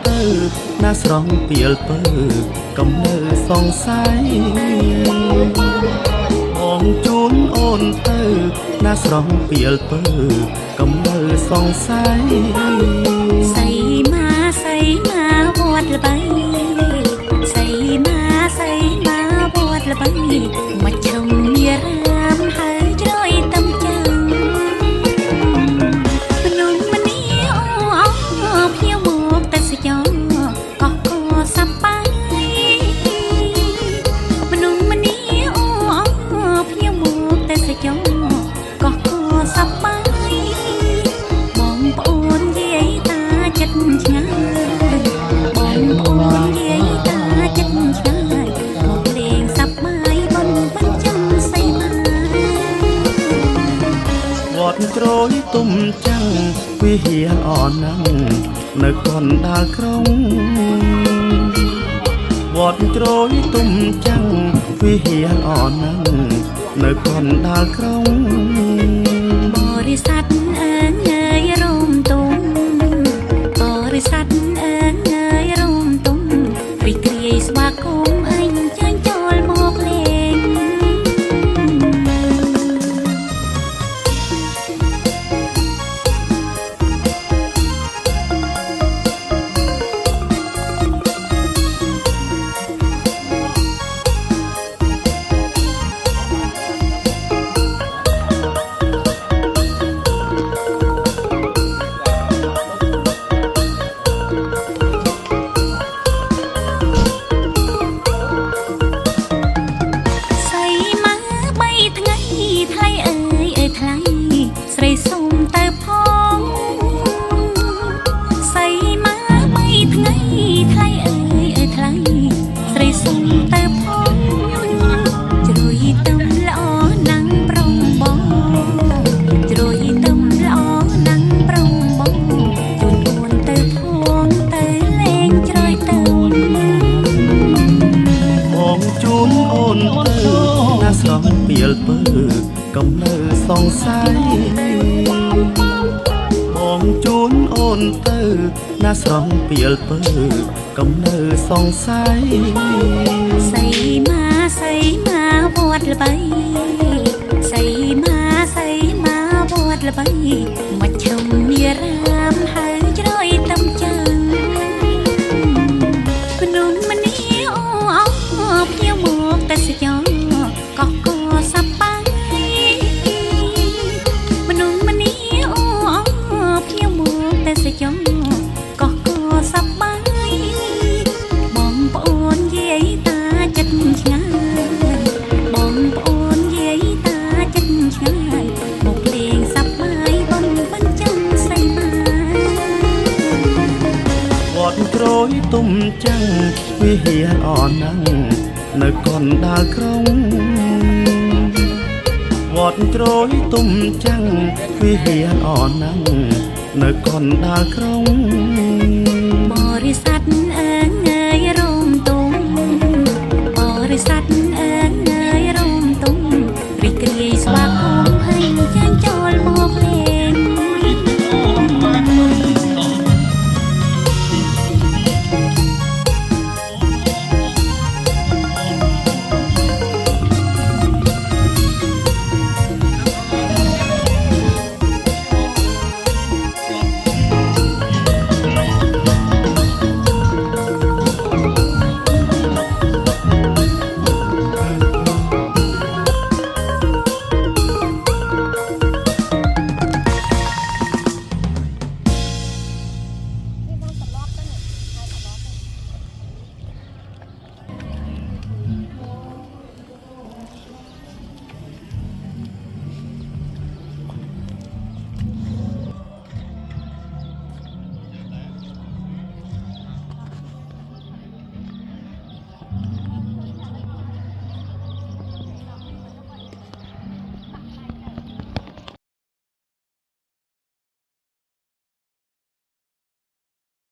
ទៅណាស្រងពីលពើកំនៅសង្ស័យបងជូនអូនទៅណាស្រងពីលពើកំនៅសង្ស័យសៃមាវត្តល្បីសៃមាវត្តល្បីមកជុំមានរាមហើយជ្រោយតំចាំ ក្រួយទុំចាំងវិហារអណាំងនៅកណ្ដាលក្រុងវត្តក្រួយទុំចាំងវិហារអណាំងនៅកណ្ដាលក្រុងបរិស័ទអើយរោមទុំបរិស័ទអើយរោមទុំរីករាយស្វាគមន៍អញចាញ់ចូលមកលេង ស្រីសុំទៅផងសៃមាបីថ្ងៃថ្លៃអើយថ្លៃស្រីសុំទៅផងជ្រួយទំល្អណាំងប្រងបងជ្រួយទំល្អណាំងប្រងបងជូនអូនទៅផងទៅលេងជ្រោយទៅបងជូនអូនទៅណាស្រងពីលពើកំនៅសង្ស័យបងជូនអូនទៅណាស្រងពីលពើកំនៅសង្ស័យសៃមាវត្តល្បីសៃមាវត្តល្បីមកជុំមានរាមហើយជ្រោយតំចាំងភ្នំមនីអូភ្ញៀវមកតែសចងកោះកោសប្បាយភ្នំមនីអូភ្ញៀវមកតែសចងកោះកោសប្បាយបងប្អូនយាយតាចិត្តឆ្ងាយបងប្អូនយាយតាចិត្តឆ្ងាយមកលេងសប្បាយបងបញ្ចាំសៃមាវត្តក្រួយទុំចាំងវិហារអណាំងនៅកណ្ដាលក្រុងវត្តក្រួយទុំចាំងវិហារអណាំងនៅកណ្ដាលក្រុង